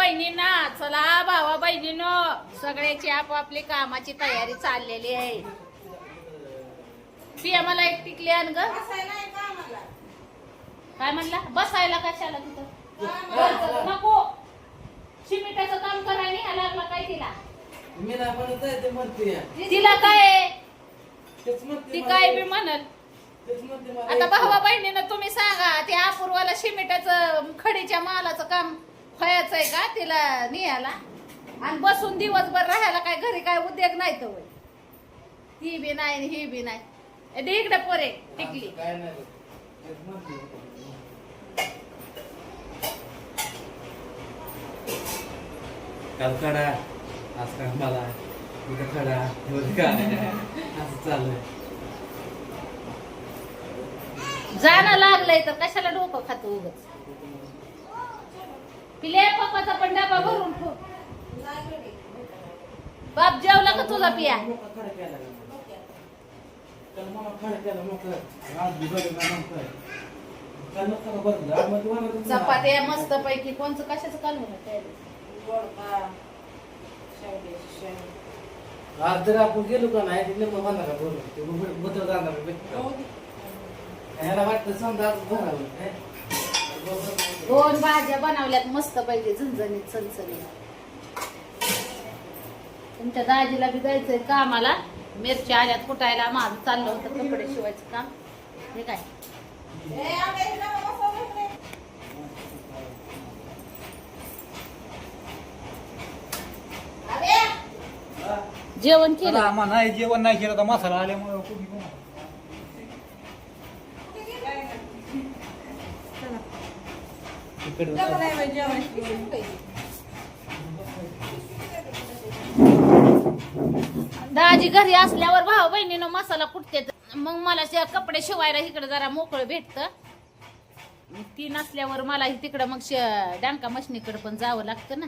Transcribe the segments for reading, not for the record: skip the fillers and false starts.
बहिणींना चला भावा बहिणीनो सगळ्याची आपापली कामाची तयारी चाललेली आहे. पिया मला एक टिकली आण ग. काय म्हणला बसायला कशाला तिथं नको शिमिटाचं काम करायला ह्याला लागला काय तिला मी नाही म्हणत आहे ते म्हणते तिला काय तेच म्हणते ती काय बी म्हणल. तेच म्हणते मला आता भावा बहिणीनं तुम्ही सांगा ते अपूर्वाला शिमिटाचं खडीच्या मालाचं काम व्हायचंय का तिला नियाला आणि बसून दिवसभर राहायला काय घरी काय उद्योग नाही तर होय. ती बी नाही ही बी नाही इकडे पोरे टिकली काय नाही तेच म्हणते काल खडा आज काय मला उद्या खडा काय असं चाललंय. जाणं लागलंय तर कशाला डोकं खातो उगच. पिले पप्पाचा पण डबा भरून ठेव. बाप जेवला का तुझा पिया चपात्या मस्त पैकी कोणचं कशाचं कालवण आज जर आपण गेलो का नाही तिथे मग बांधा का बदल जाणार ह्याला वाटतं समजा आज भरावं. दोन भाज्या बनवल्यात मस्त पैकी झणझणीत चणचणीत. तुमच्या दाजीला बी जायचंय कामाला मिरच्या आल्यात कुटायला माझं चाललं होतं कपडे शिवायचं काम. हे काय जेवण केलं आम्हाला नाही जेवण नाही केलं तर मसाला आल्यामुळे कोणी कोण दाजी घरी असल्यावर भाऊ बहिणीनं मसाला कुटते मग मला कपडे शिवायला इकडे जरा मोकळं भेटतं. ती नसल्यावर मला तिकडं मग डांका मशनीकडे पण जावं लागतं ना.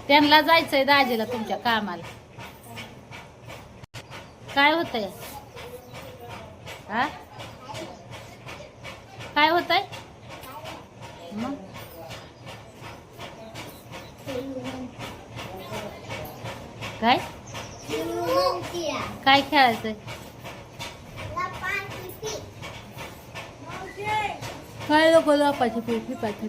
त्यांना जायचंय दाजीला तुमच्या कामाला. काय होतंय हा काय होतंय मग काय काय खेळायचंय काय नको लपाची पिपी पाठी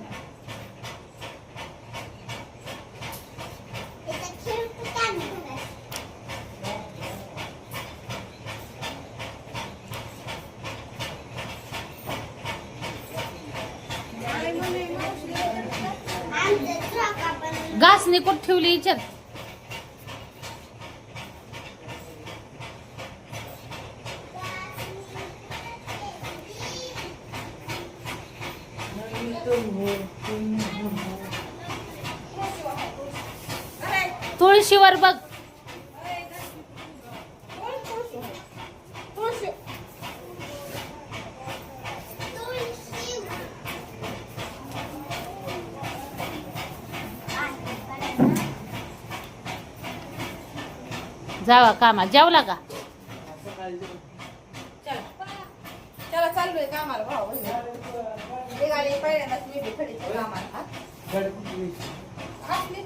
घासणी कुठं ठेवली विचार. तुळशीवर बघ जावा कामा. जेवला का चला चाललोय कामाला भाऊ निघाले पहिल्यांदाच मी बी खडीच्या कामाला असली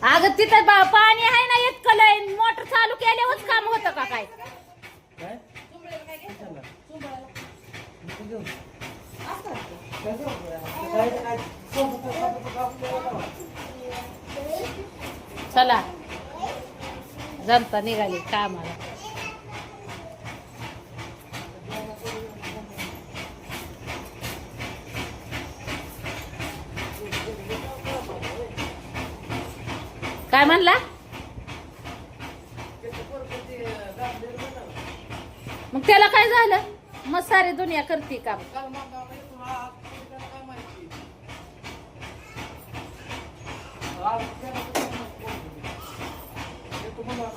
अगं तिथं पाणी आहे ना इतकं लय मोटर चालू केल्यावरच काम होतं का काय. चला जनता निघाली कामाला. काय म्हणला मग त्याला काय झालं मग सारी दुनिया करते काम. काल मग आम्ही तुला काय माहिती आज तुम्हाला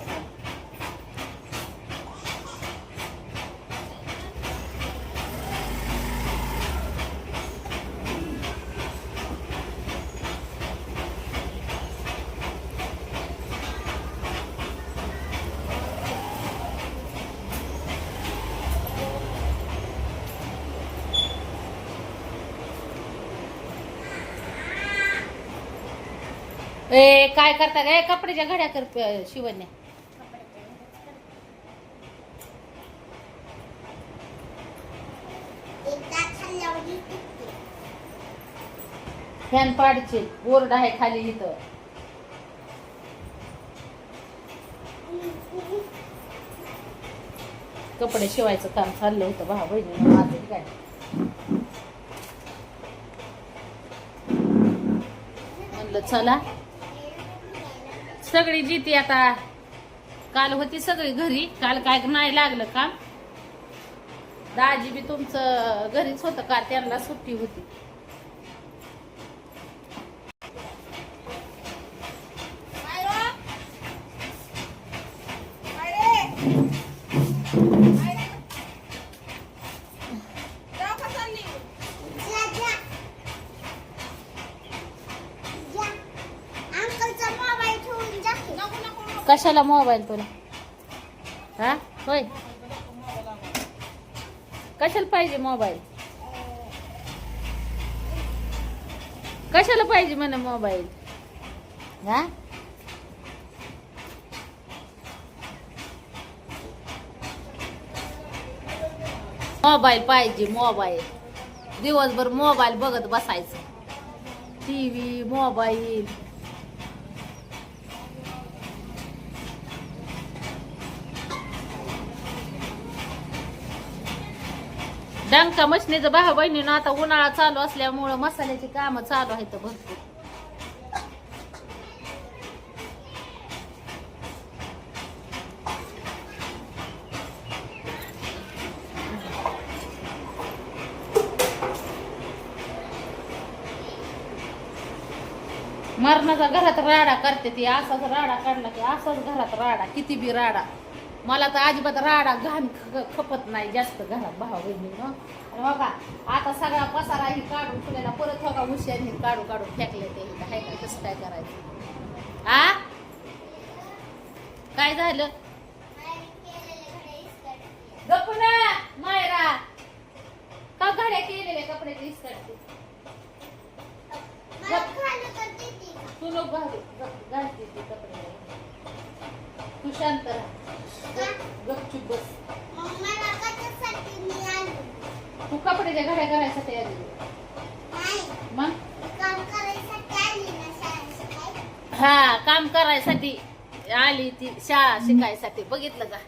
ए काय करता काय कपड्याच्या घड्या कर शिवण्या. फॅन पाडचे बोर्ड आहे खाली इथं. कपडे शिवायचं काम चाललं होतं भाऊ बहिणी माझं काय. म्हणलं चला सगळी जिती आता. काल होती सगळी घरी, काल काय नाही लागलं काम. दाजी बी तुमचं घरीच होतं का, त्यांना सुट्टी होती. कशाला मोबाईल तुला? हा होय, कशाला पाहिजे मोबाईल? कशाला पाहिजे म्हणे मोबाईल? हा मोबाईल पाहिजे, मोबाईल. दिवसभर मोबाईल बघत बसायचं. TV, mobile. डंका मशनीचं भाऊ बहिणीनं आता उन्हाळा चालू असल्यामुळं मसाल्याची कामं चालू आहेत भरपूर. मरणाचा घरात राडा करते ती. असाच राडा काढला की असाच घरात राडा, किती बी राडा. मला तर अजिबात राडा घाण खपत नाही जास्त घरात भाऊ बहिणीनं. बघा आता सगळा पसारा ही काढून ठेवलेला, परत बघा उश्याने काढून फेकले ते. काय काय कसं काय करायचं? आ काय झालं? गप्प ना मायरा, का घड्या केलेल्या कपड्याचे इस्कटते? तू लोक घालते ते कपडे. तू शांत राहा, गपचूप बस. तू कपड्याच्या घड्या करायसाठी आली मग? हा काम करायसाठी आली ती, शाळा शिकायसाठी. बघितलं का?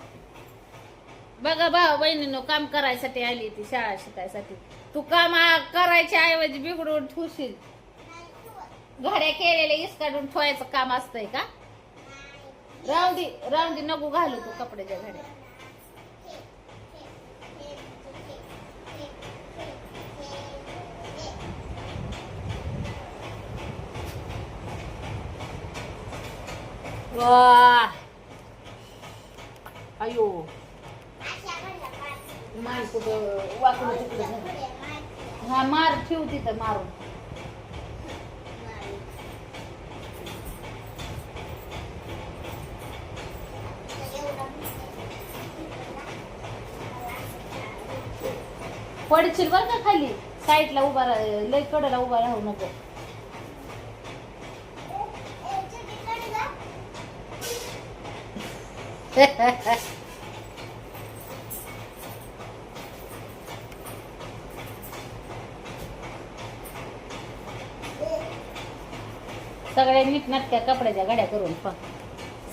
बघा भाऊ बहिणीनं, काम करायसाठी आली ती, शाळा शिकायसाठी. तू काम करायच्या ऐवजी बिघडून ठेवशील. घड्या केलेले इसकाडून ठेवायचं काम असतंय का? राहून दे नको घालू तू कपड्याच्या घड्या. वाह अयो मार कुठं वाकडं तिकडं. हा मार, ठेव तिथं मारून. पडशील बर का खाली. साईडला उभा राहा, लय कडेला उभा राहू नको. सगळ्या नीटनाटक्या कपड्याच्या घड्या करून पा.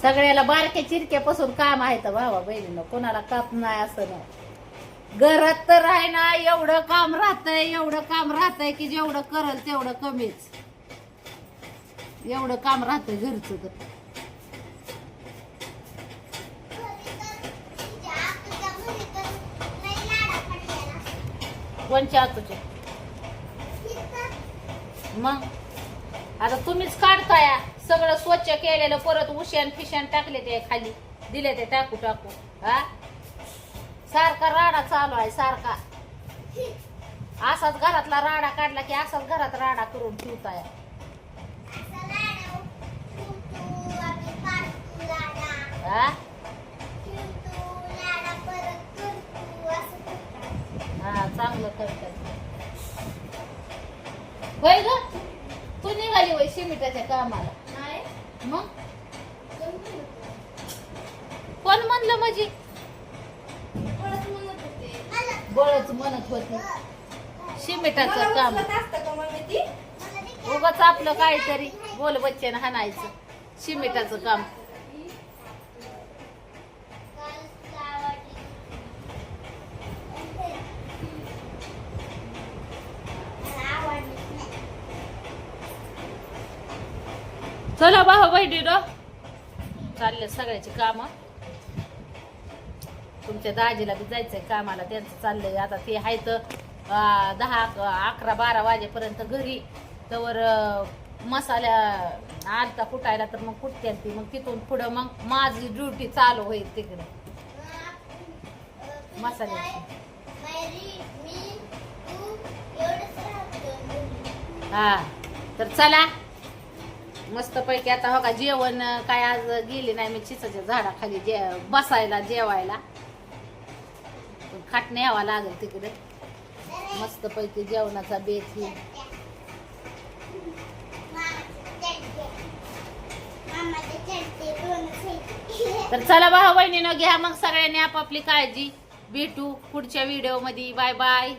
सगळ्याला बारक्या चिरक्यापासून काम आहे तर भावा बहिणीनं, कोणाला काप नाही असं नाही. घरात तर आहे ना एवढं काम राहतंय की जेवढं करल तेवढं कमीच. एवढं काम राहतंय घरचं तर. कोणच्या तुझे मग आता तुम्हीच काढताय सगळं स्वच्छ केलेलं परत उशान फिशान टाकले ते खाली दिले ते टाकू टाकू हा सारखा राडा चालू आहे सारखा असाच घरातला राडा काढला की असाच घरात राडा करून ठेवताय हा हा चांगलं करतात होय ग तू निघाली होय सिमेंटाच्या कामाला मग कोण म्हणलं माझी बळच म्हणत होती सिमेंटाचं काम उगाच आपलं काहीतरी बोल बच्चन हाणायचं सिमेंटाचं काम चला भाऊ बहिणीनो चालले सगळ्याची काम तुमच्या दाजीला बी जायचंय कामाला त्यांचं चाललंय आता ते आहे तर 10-11-12 वाजेपर्यंत घरी तवर मसाल्या आलता कुटायला तर मग कुटते ती मग तिथून पुढं मग माझी ड्युटी चालू होईल तिकडे मसाल्याची हा तर चला मस्त पैकी आता हो का जेवण काय आज गेली नाही मी चिचाच्या झाडाखाली बसायला जेवायला खाट न्यावा लागेल तिकडे मस्त पैकी जेवणाचा बेत ही तर चला भाऊ बहिणीनं घ्या मग सगळ्यांनी आपापली काळजी भेटू पुढच्या व्हिडिओ मध्ये बाय बाय